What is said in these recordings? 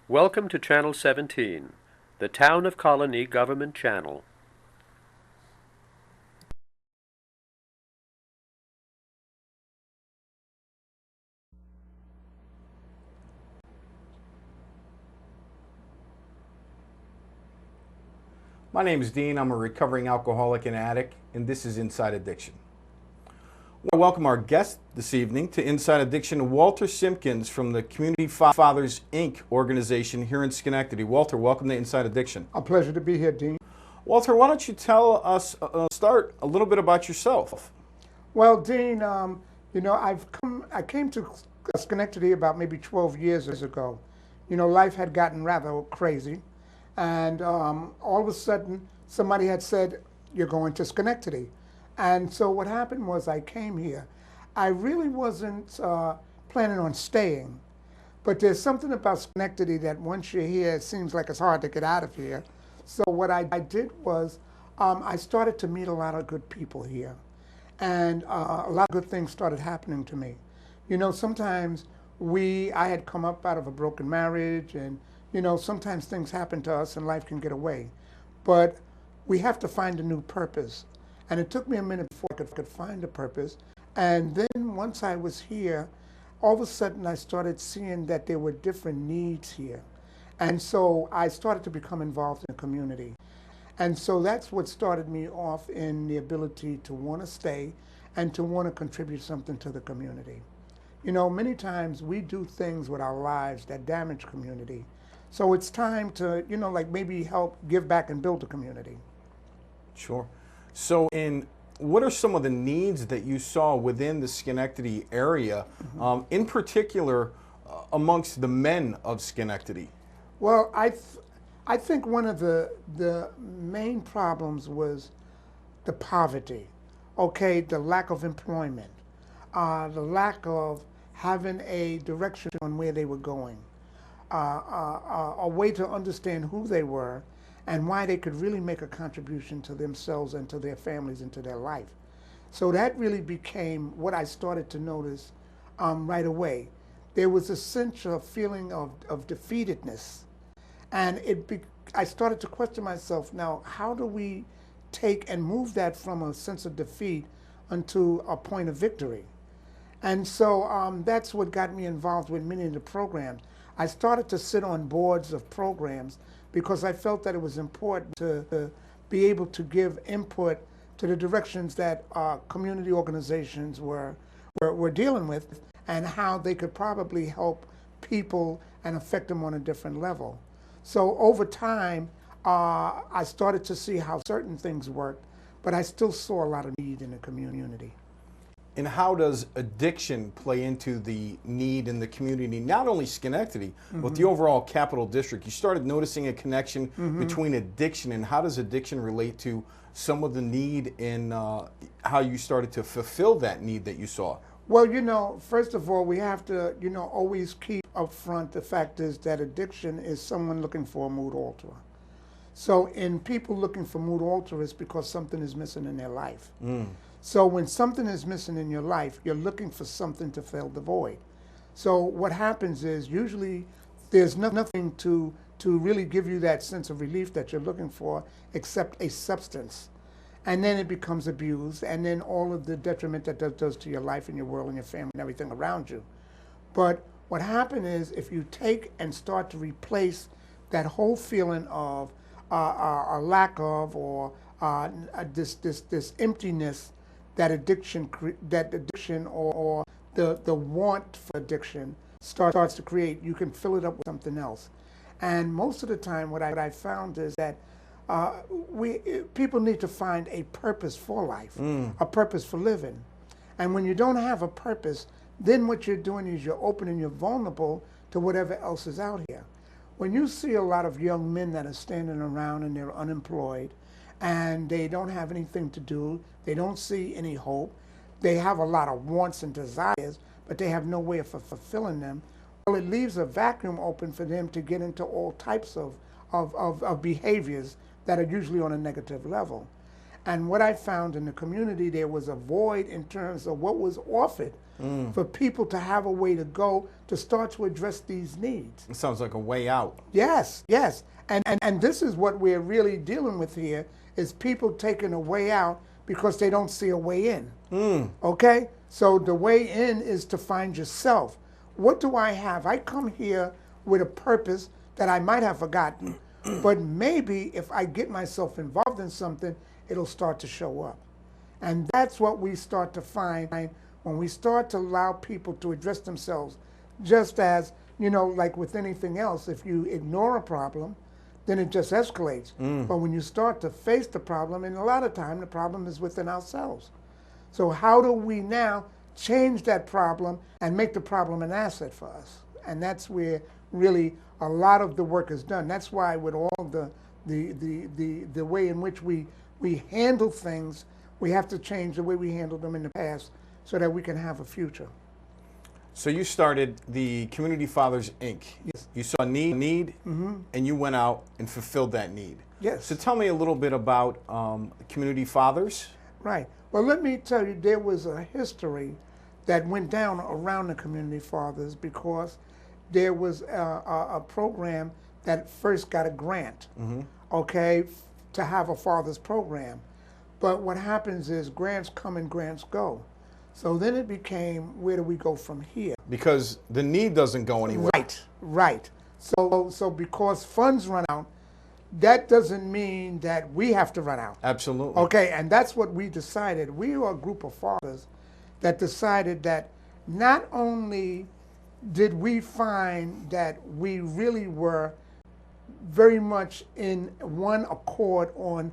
Welcome to Channel 17, the Town of Colonie Government Channel. My name is Dean. I'm a recovering alcoholic and addict, and this is Inside Addiction. I want to welcome our guest this evening to Inside Addiction, Walter Simpkins from the Community Fathers, Inc. organization here in Schenectady. Walter, welcome to Inside Addiction. A pleasure to be here, Dean. Walter, why don't you tell us, start a little bit about yourself? Well, Dean, I came to Schenectady about maybe 12 years ago. Life had gotten rather crazy, and all of a sudden, somebody had said, "You're going to Schenectady." And so what happened was I came here. I really wasn't planning on staying, but there's something about Schenectady that once you're here, it seems like it's hard to get out of here. So what I did was I started to meet a lot of good people here, and a lot of good things started happening to me. Sometimes I had come up out of a broken marriage, and sometimes things happen to us and life can get away. But we have to find a new purpose. And it took me a minute before I could find a purpose. And then once I was here, all of a sudden I started seeing that there were different needs here. And so I started to become involved in the community. And so that's what started me off in the ability to want to stay and to want to contribute something to the community. Many times we do things with our lives that damage community. So it's time to, maybe help give back and build the community. Sure. So what are some of the needs that you saw within the Schenectady area, in particular amongst the men of Schenectady? Well, I think one of the main problems was the poverty, the lack of employment, the lack of having a direction on where they were going, a way to understand who they were and why they could really make a contribution to themselves and to their families and to their life. So that really became what I started to notice right away. There was a sense of feeling of defeatedness. And I started to question myself, now, how do we take and move that from a sense of defeat unto a point of victory? And so that's what got me involved with many of the programs. I started to sit on boards of programs because I felt that it was important to be able to give input to the directions that community organizations were dealing with and how they could probably help people and affect them on a different level. So over time, I started to see how certain things worked, but I still saw a lot of need in the community. And how does addiction play into the need in the community, not only Schenectady, but the overall Capital District? You started noticing a connection between addiction, and how does addiction relate to some of the need and how you started to fulfill that need that you saw? Well, first of all, we have to, always keep up front the fact is that addiction is someone looking for a mood alterer. So in people looking for mood alterers, it's because something is missing in their life. So when something is missing in your life, you're looking for something to fill the void. So what happens is usually there's nothing to really give you that sense of relief that you're looking for except a substance. And then it becomes abused, and then all of the detriment that does to your life and your world and your family and everything around you. But what happens is if you take and start to replace that whole feeling of a lack of or this emptiness that addiction or the want for addiction starts to create, you can fill it up with something else. And most of the time what I found is that people need to find a purpose for life, a purpose for living. And when you don't have a purpose, then what you're doing is you're open and you're vulnerable to whatever else is out here. When you see a lot of young men that are standing around and they're unemployed and they don't have anything to do, they don't see any hope, they have a lot of wants and desires, but they have no way of fulfilling them, well, it leaves a vacuum open for them to get into all types of behaviors that are usually on a negative level. And what I found in the community, there was a void in terms of what was offered for people to have a way to go to start to address these needs. It sounds like a way out. Yes, yes. And this is what we're really dealing with here, is people taking a way out because they don't see a way in. Okay? So the way in is to find yourself. What do I have? I come here with a purpose that I might have forgotten, but maybe if I get myself involved in something, it'll start to show up. And that's what we start to find when we start to allow people to address themselves. Just as, you know, like with anything else, if you ignore a problem, then it just escalates. But when you start to face the problem, and a lot of time the problem is within ourselves. So how do we now change that problem and make the problem an asset for us? And that's where really a lot of the work is done. That's why with all the way in which we handle things, we have to change the way we handled them in the past so that we can have a future. So you started the Community Fathers, Inc. Yes. You saw a need, and you went out and fulfilled that need. Yes. So tell me a little bit about Community Fathers. Right. Well, let me tell you, there was a history that went down around the Community Fathers because there was a program that first got a grant, okay, to have a Fathers program. But what happens is grants come and grants go. So then it became, where do we go from here? Because the need doesn't go anywhere. Right, right. So because funds run out, that doesn't mean that we have to run out. Absolutely. Okay, and that's what we decided. We were a group of fathers that decided that not only did we find that we really were very much in one accord on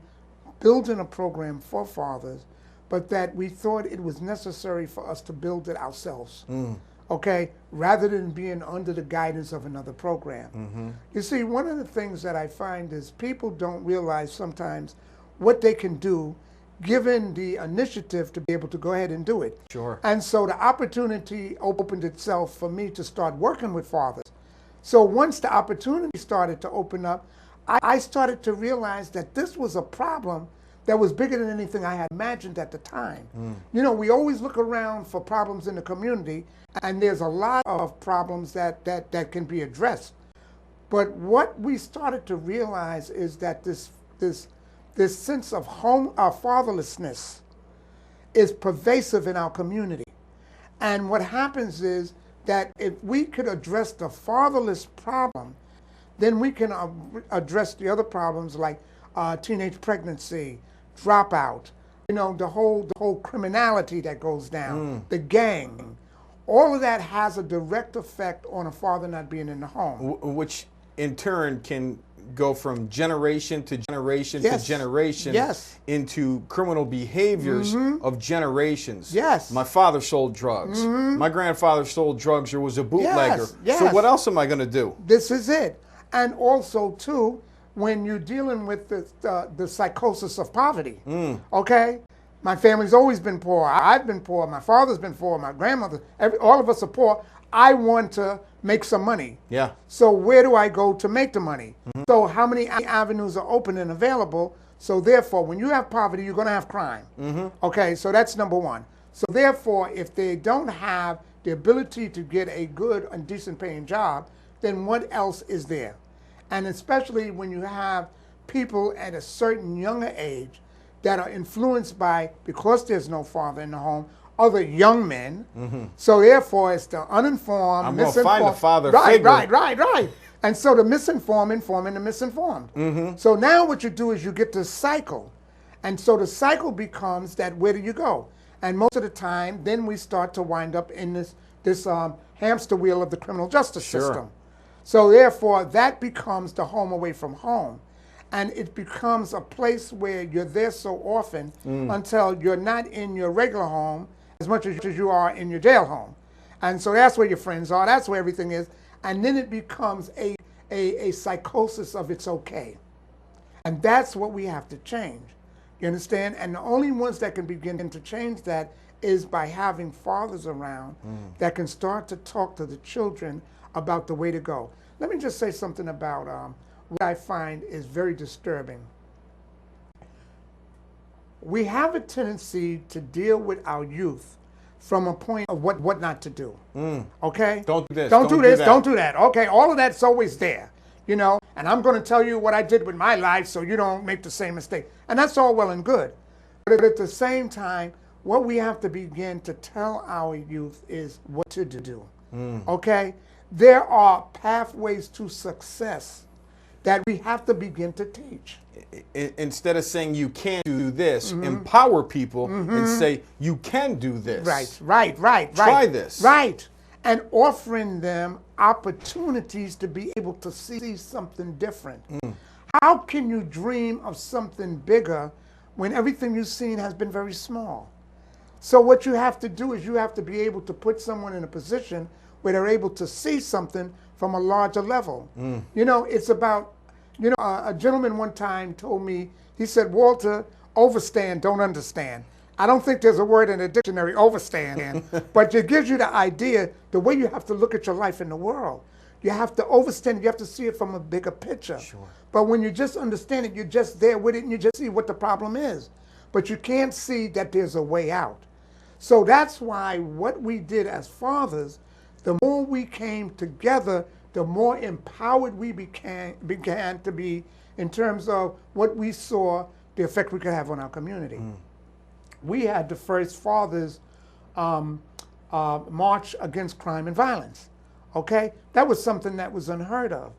building a program for fathers, but that we thought it was necessary for us to build it ourselves, okay, rather than being under the guidance of another program. You see, one of the things that I find is people don't realize sometimes what they can do given the initiative to be able to go ahead and do it. Sure. And so the opportunity opened itself for me to start working with fathers. So once the opportunity started to open up, I started to realize that this was a problem that was bigger than anything I had imagined at the time. You know, we always look around for problems in the community, and there's a lot of problems that can be addressed. But what we started to realize is that this sense of fatherlessness is pervasive in our community. And what happens is that if we could address the fatherless problem, then we can address the other problems like teenage pregnancy, dropout, you know, the whole criminality that goes down, the gang. All of that has a direct effect on a father not being in the home. Which in turn can go from generation to generation to generation into criminal behaviors of generations. Yes. My father sold drugs. My grandfather sold drugs or was a bootlegger. So what else am I going to do? This is it. And also, too, when you're dealing with the psychosis of poverty, okay? My family's always been poor. I've been poor. My father's been poor. My grandmother, all of us are poor. I want to make some money. Yeah. So where do I go to make the money? So how many avenues are open and available? So therefore, when you have poverty, you're going to have crime. Okay, so that's number one. So therefore, if they don't have the ability to get a good and decent paying job, then what else is there? And especially when you have people at a certain younger age that are influenced by, because there's no father in the home, other young men. So therefore, it's the uninformed, I'm going to misinformed. find a father figure. Right. Right. And so the misinformed informing the misinformed. So now what you do is you get this cycle. And so the cycle becomes that where do you go? And most of the time, then we start to wind up in this hamster wheel of the criminal justice system. So therefore, that becomes the home away from home. And it becomes a place where you're there so often until you're not in your regular home as much as you are in your jail home. And so that's where your friends are, that's where everything is. And then it becomes a psychosis of it's okay. And that's what we have to change. You understand? And the only ones that can begin to change that is by having fathers around that can start to talk to the children about the way to go. Let me just say something about what I find is very disturbing. we have a tendency to deal with our youth from a point of what not to do. Okay? Don't do this. Don't do this. that. Don't do that. Okay, all of that's always there, you know. And I'm going to tell you what I did with my life so you don't make the same mistake. And that's all well and good. But at the same time, what we have to begin to tell our youth is what to do. Okay? There are pathways to success that we have to begin to teach. Instead of saying you can't do this, empower people and say you can do this. Right. Try this. Right. And offering them opportunities to be able to see something different. How can you dream of something bigger when everything you've seen has been very small? So what you have to do is you have to be able to put someone in a position where they're able to see something from a larger level. You know, it's about, you know, a gentleman one time told me, he said, Walter, overstand, don't understand. I don't think there's a word in the dictionary, overstand, but it gives you the idea, the way you have to look at your life in the world. You have to overstand, you have to see it from a bigger picture. Sure. But when you just understand it, you're just there with it and you just see what the problem is. But you can't see that there's a way out. So that's why what we did as fathers, the more we came together, the more empowered we began to be in terms of what we saw, the effect we could have on our community. We had the first Fathers March Against Crime and Violence, okay? That was something that was unheard of.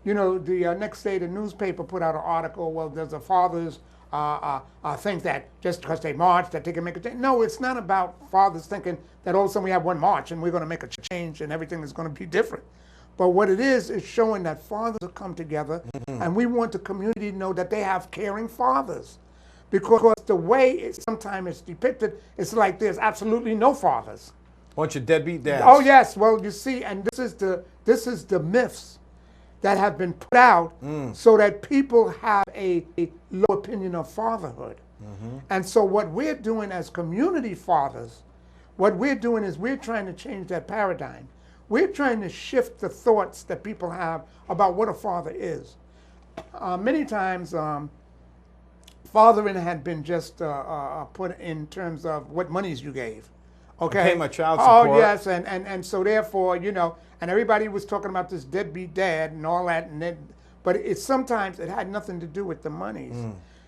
You know, the next day the newspaper put out an article, well, there's a fathers think that just because they march that they can make a change. No, it's not about fathers thinking that all of a sudden we have one march and we're going to make a change and everything is going to be different. But what it is showing that fathers have come together and we want the community to know that they have caring fathers. Because the way sometimes it's depicted, it's like there's absolutely no fathers. Bunch of deadbeat dads. Oh yes, well you see, and this is the myths that have been put out so that people have a low opinion of fatherhood. And so what we're doing as community fathers, what we're doing is we're trying to change that paradigm. We're trying to shift the thoughts that people have about what a father is. Many times, fathering had been just put in terms of what monies you gave. Okay. I pay my child support. Oh yes, and so therefore, you know, and everybody was talking about this deadbeat dad and all that, but sometimes it had nothing to do with the monies.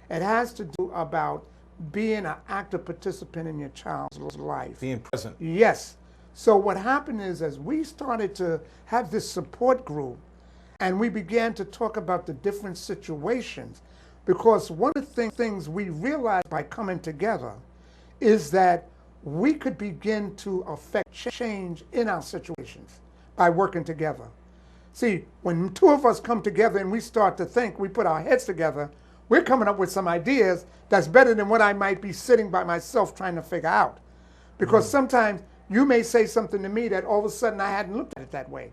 It has to do about being an active participant in your child's life. Being present. Yes. So what happened is, as we started to have this support group, and we began to talk about the different situations, because one of the things we realized by coming together is that we could begin to affect change in our situations by working together. See, when two of us come together and we start to think, we put our heads together, we're coming up with some ideas that's better than what I might be sitting by myself trying to figure out. Because sometimes you may say something to me that all of a sudden I hadn't looked at it that way.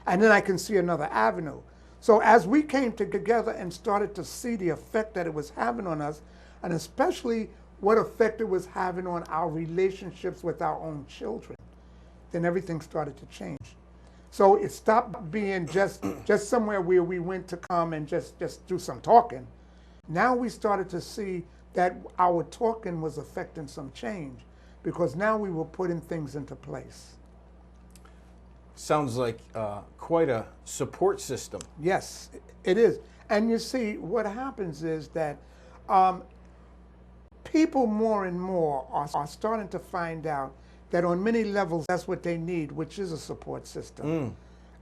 And then I can see another avenue. So as we came together and started to see the effect that it was having on us, and especially what effect it was having on our relationships with our own children, then everything started to change. So it stopped being just somewhere where we went to come and just do some talking. Now we started to see that our talking was affecting some change, because now we were putting things into place. Sounds like quite a support system. Yes, it is. And you see, what happens is that people more and more are starting to find out that on many levels that's what they need, which is a support system.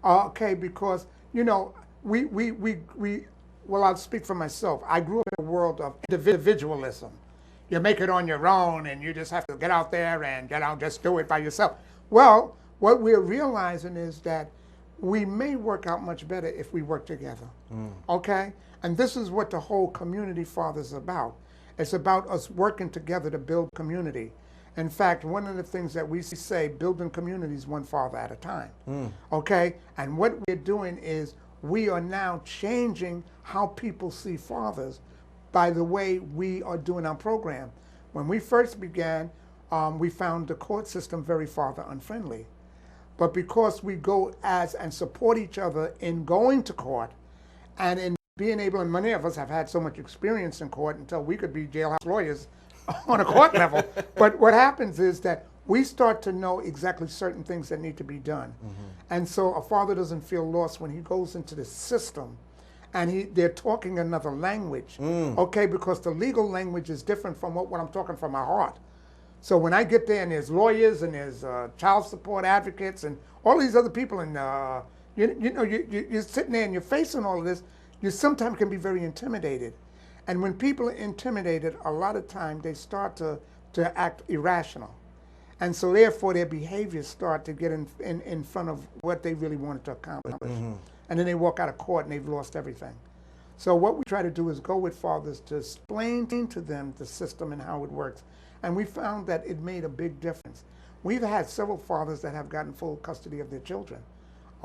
Okay, because, you know, well, I'll speak for myself. I grew up in a world of individualism. You make it on your own and you just have to get out there and, you know, just do it by yourself. Well, what we're realizing is that we may work out much better if we work together, okay? And this is what the whole Community Fathers is about. It's about us working together to build community. In fact, one of the things that we say, building communities one father at a time, okay? And what we're doing is we are now changing how people see fathers by the way we are doing our program. When we first began, we found the court system very father unfriendly. But because we go and support each other in going to court and in being able, and many of us have had so much experience in court until we could be jailhouse lawyers on a court level. But what happens is that we start to know exactly certain things that need to be done. And so a father doesn't feel lost when he goes into the system and they're talking another language, okay, because the legal language is different from what I'm talking from my heart. So when I get there and there's lawyers and there's child support advocates and all these other people and you're sitting there and you're facing all of this, you sometimes can be very intimidated. And when people are intimidated, a lot of time they start to act irrational. And so therefore their behaviors start to get in front of what they really wanted to accomplish. And then they walk out of court and they've lost everything. So what we try to do is go with fathers to explain to them the system and how it works. And we found that it made a big difference. We've had several fathers that have gotten full custody of their children.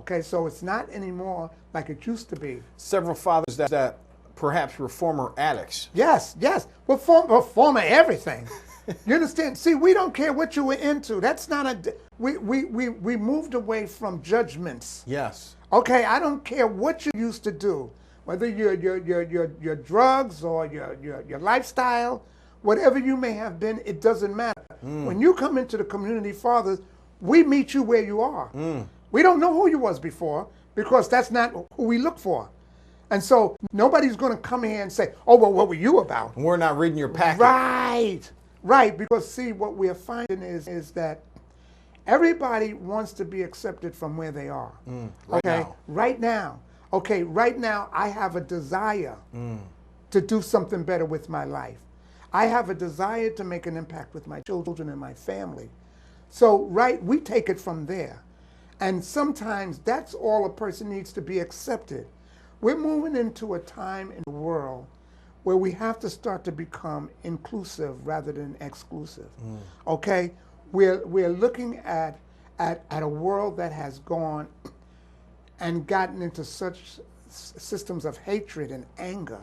Okay, so it's not anymore like it used to be. Several fathers that perhaps were former addicts. Yes, yes. We're former everything. You understand? See, we don't care what you were into. That's not a. We moved away from judgments. Yes. Okay, I don't care what you used to do, whether your drugs or your lifestyle, whatever you may have been, it doesn't matter. When you come into the community fathers, we meet you where you are. We don't know who you was before because that's not who we look for. And so nobody's going to come here and say, oh, well, what were you about? We're not reading your packet. Right, because see, what we're finding is that everybody wants to be accepted from where they are. Right now. Okay, right now I have a desire to do something better with my life. I have a desire to make an impact with my children and my family. So, we take it from there. And sometimes that's all a person needs to be accepted. We're moving into a time in the world where we have to start to become inclusive rather than exclusive. Okay? We're looking at a world that has gone and gotten into such systems of hatred and anger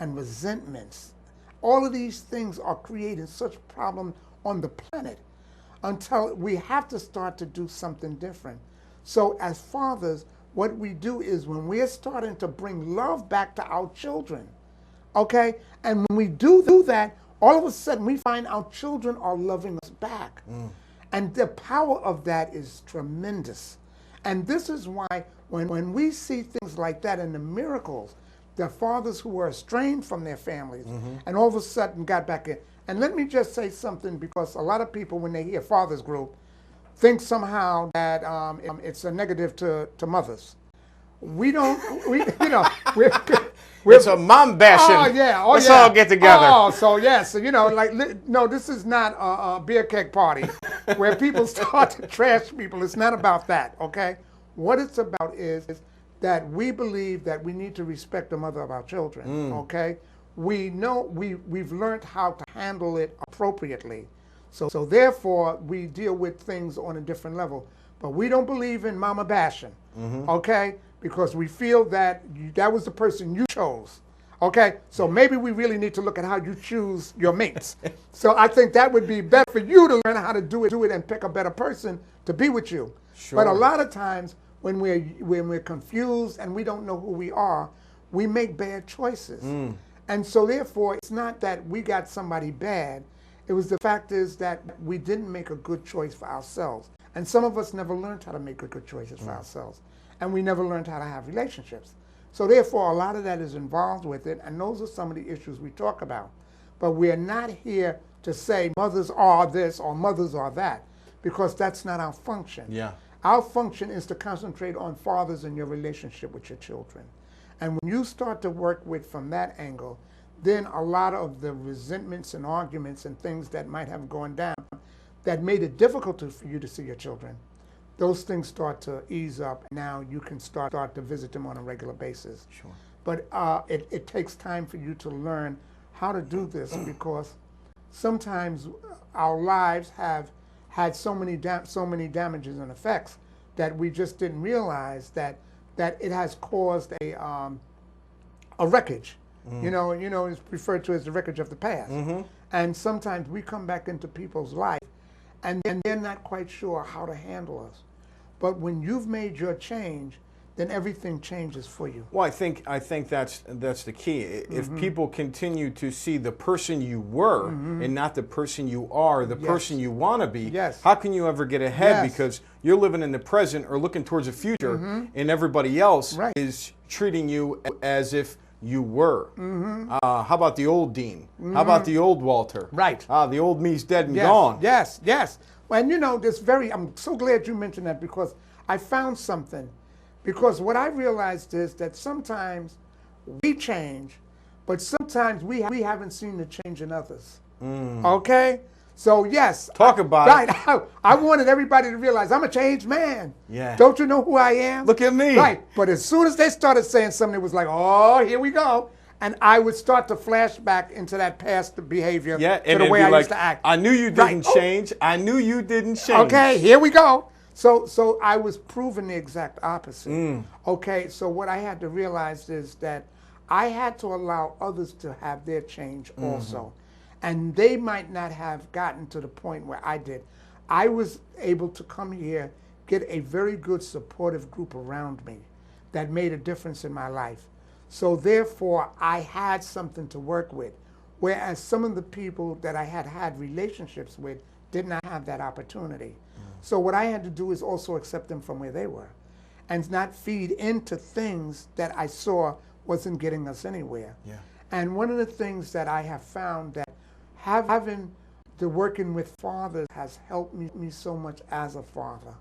and resentments. All of these things are creating such problems on the planet until we have to start to do something different. So as fathers, what we do is when we're starting to bring love back to our children, okay? And when we do that, all of a sudden we find our children are loving us back. And the power of that is tremendous. And this is why when we see things like that and the miracles, the fathers who were estranged from their families and all of a sudden got back in. And let me just say something, because a lot of people, when they hear fathers group, think somehow that it's a negative to mothers. We don't, we're it's a mom bashing. Oh yeah, Let's all get together. Oh, so yes, so, no, this is not a beer keg party where people start to trash people. It's not about that, okay? What it's about is that we believe that we need to respect the mother of our children, okay? We know we've learned how to handle it appropriately. So therefore, we deal with things on a different level. But we don't believe in mama bashing, okay? Because we feel that that was the person you chose, okay? So maybe we really need to look at how you choose your mates. So I think that would be better for you to learn how to do it and pick a better person to be with you. Sure. But a lot of times when we're confused and we don't know who we are, we make bad choices. And so therefore, it's not that we got somebody bad. It was the fact is that we didn't make a good choice for ourselves. And some of us never learned how to make good choices for ourselves. And we never learned how to have relationships. So therefore, a lot of that is involved with it. And those are some of the issues we talk about. But we're not here to say mothers are this or mothers are that, because that's not our function. Yeah. Our function is to concentrate on fathers and your relationship with your children. And when you start to work with from that angle, then a lot of the resentments and arguments and things that might have gone down that made it difficult for you to see your children, those things start to ease up. Now you can start to visit them on a regular basis. Sure. But it takes time for you to learn how to do this, because sometimes our lives have had so many damages and effects that we just didn't realize that it has caused a wreckage. You know, it's referred to as the wreckage of the past. And sometimes we come back into people's life and they're not quite sure how to handle us. But when you've made your change, then everything changes for you. Well, I think that's the key. If people continue to see the person you were and not the person you are, the person you want to be, how can you ever get ahead? Because you're living in the present or looking towards the future, and everybody else is treating you as if you were. How about the old Dean? How about the old Walter? Right. The old me's dead and gone. Yes, yes. Well, and you know, I'm so glad you mentioned that, because I found something. Because what I realized is that sometimes we change, but sometimes we haven't seen the change in others. Okay? So yes. Talk about it. Right. I wanted everybody to realize I'm a changed man. Yeah. Don't you know who I am? Look at me. Right. But as soon as they started saying something, it was like, oh, here we go. And I would start to flash back into that past behavior, to the way I used to act. I knew you didn't change. I knew you didn't change. Okay, here we go. So I was proving the exact opposite. Okay, so what I had to realize is that I had to allow others to have their change also. And they might not have gotten to the point where I did. I was able to come here, get a very good supportive group around me that made a difference in my life. So therefore, I had something to work with. Whereas some of the people that I had relationships with did not have that opportunity. So what I had to do is also accept them from where they were and not feed into things that I saw wasn't getting us anywhere. Yeah. And one of the things that I have found that having the working with fathers has helped me so much as a father.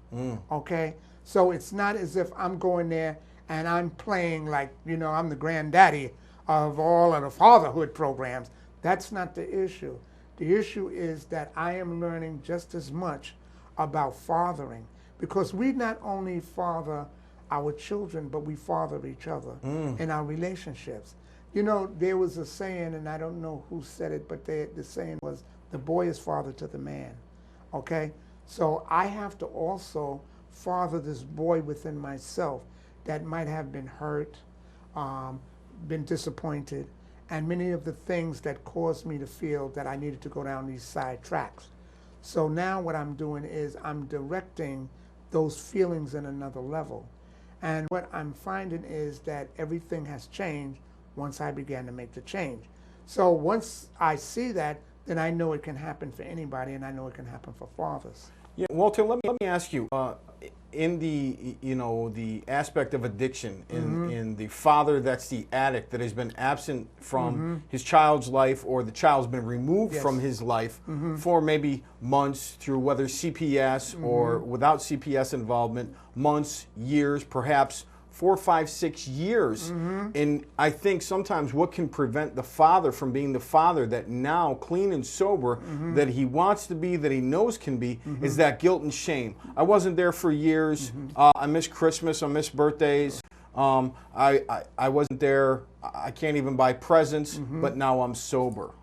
Okay? So it's not as if I'm going there and I'm playing like, you know, I'm the granddaddy of all of the fatherhood programs. That's not the issue. The issue is that I am learning just as much about fathering, because we not only father our children, but we father each other in our relationships. You know, there was a saying, and I don't know who said it, but the saying was, the boy is father to the man, okay? So I have to also father this boy within myself that might have been hurt, been disappointed, and many of the things that caused me to feel that I needed to go down these side tracks. So now what I'm doing is I'm directing those feelings in another level. And what I'm finding is that everything has changed once I began to make the change. So once I see that, then I know it can happen for anybody, and I know it can happen for fathers. Yeah, Walter, let me ask you, in the, you know, the aspect of addiction, in the father that's the addict that has been absent from his child's life, or the child's been removed from his life for maybe months, through whether CPS or without CPS involvement, months, years, perhaps 4, 5, 6 years. And I think sometimes what can prevent the father from being the father that now, clean and sober, that he wants to be, that he knows can be, is that guilt and shame. I wasn't there for years. I missed Christmas. I missed birthdays. I wasn't there. I can't even buy presents, but now I'm sober.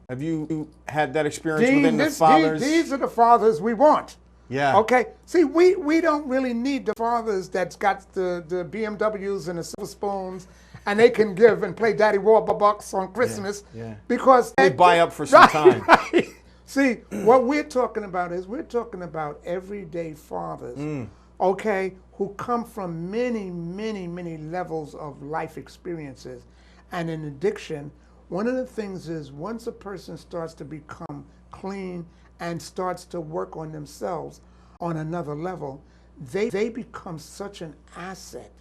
Have you had that experience within the fathers? These are the fathers we want. Yeah. Okay. See, we don't really need the fathers that's got the BMWs and the silver spoons, and they can give and play Daddy Warbucks on Christmas, because they buy up for some time. Right. See, what we're talking about is we're talking about everyday fathers, okay, who come from many, many, many levels of life experiences. And in addiction, one of the things is once a person starts to become clean and starts to work on themselves on another level, they become such an asset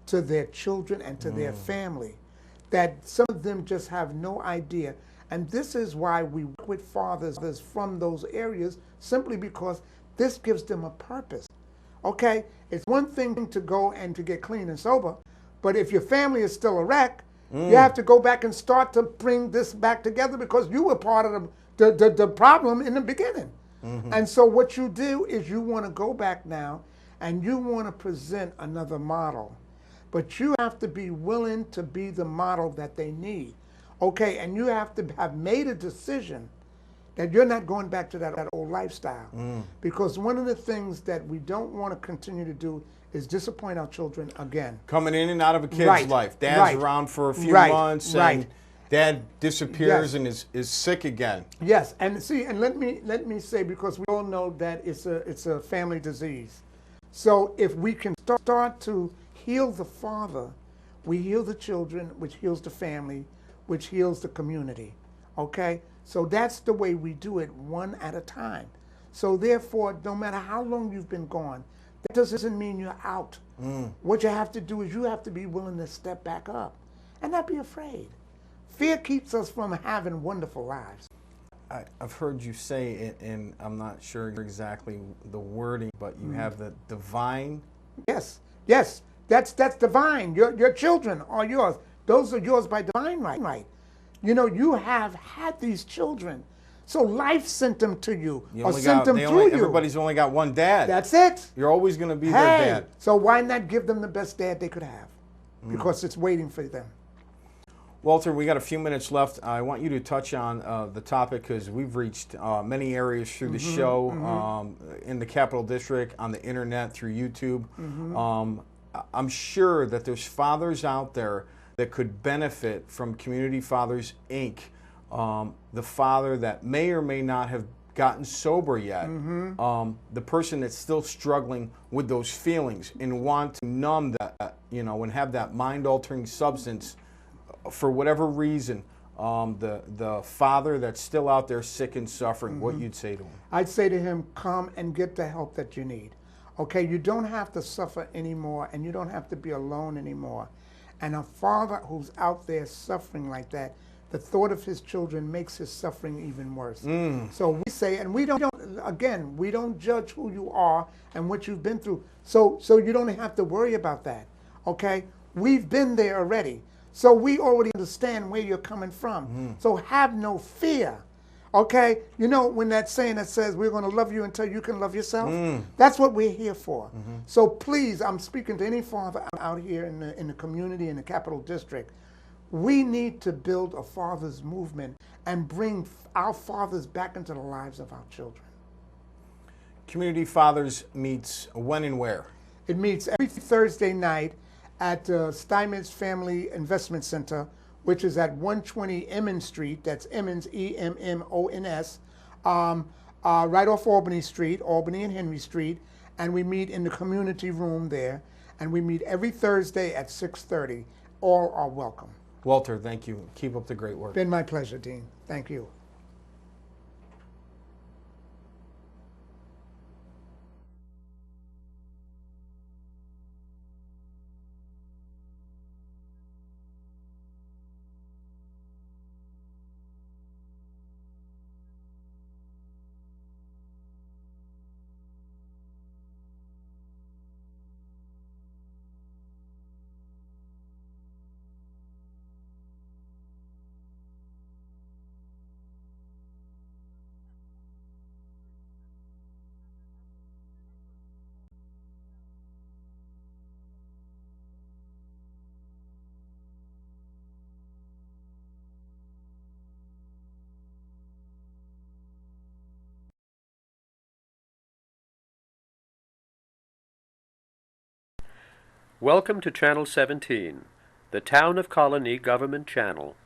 to their children and to their family that some of them just have no idea. And this is why we work with fathers from those areas, simply because this gives them a purpose. Okay? It's one thing to go and to get clean and sober, but if your family is still a wreck, you have to go back and start to bring this back together, because you were part of the problem in the beginning. And so what you do is you want to go back now and you want to present another model. But you have to be willing to be the model that they need. Okay, and you have to have made a decision that you're not going back to that old lifestyle. Because one of the things that we don't want to continue to do is disappoint our children again. Coming in and out of a kid's life. Dad's around for a few months, and Dad disappears and is sick again. Yes, and see, and let me say, because we all know that it's a family disease. So if we can start to heal the father, we heal the children, which heals the family, which heals the community. Okay? So that's the way we do it, one at a time. So therefore, no matter how long you've been gone, that doesn't mean you're out. What you have to do is you have to be willing to step back up and not be afraid. Fear keeps us from having wonderful lives. I've heard you say, and I'm not sure exactly the wording, but you have the divine. Yes, yes, that's divine. Your children are yours. Those are yours by divine right. You know, you have had these children. So life sent them to you, or sent them through you. Everybody's only got one dad. That's it. You're always going to be Hey, their dad. so why not give them the best dad they could have? Because it's waiting for them. Walter, we got a few minutes left. I want you to touch on the topic because we've reached many areas through the show, in the Capital District, on the internet, through YouTube. I'm sure that there's fathers out there that could benefit from Community Fathers, Inc., the father that may or may not have gotten sober yet, the person that's still struggling with those feelings and want to numb that, and have that mind-altering substance for whatever reason, the father that's still out there sick and suffering, what you'd say to him? I'd say to him, come and get the help that you need. Okay, you don't have to suffer anymore, and you don't have to be alone anymore. And a father who's out there suffering like that, the thought of his children makes his suffering even worse. So we say, and we don't judge who you are and what you've been through. So you don't have to worry about that. Okay, we've been there already. So we already understand where you're coming from. So have no fear. Okay? You know, when that saying that says we're going to love you until you can love yourself, that's what we're here for. So please, I'm speaking to any father out here in the community, in the Capital District. We need to build a father's movement and bring our fathers back into the lives of our children. Community Fathers meets when and where? It meets every Thursday night at Steinmetz Family Investment Center, which is at 120 Emmons Street. That's Emmons, E-M-M-O-N-S, right off Albany Street, Albany and Henry Street. And we meet in the community room there. And we meet every Thursday at 6:30. All are welcome. Walter, thank you. Keep up the great work. Been my pleasure, Dean. Thank you. Welcome to Channel 17, the Town of Colonie Government Channel.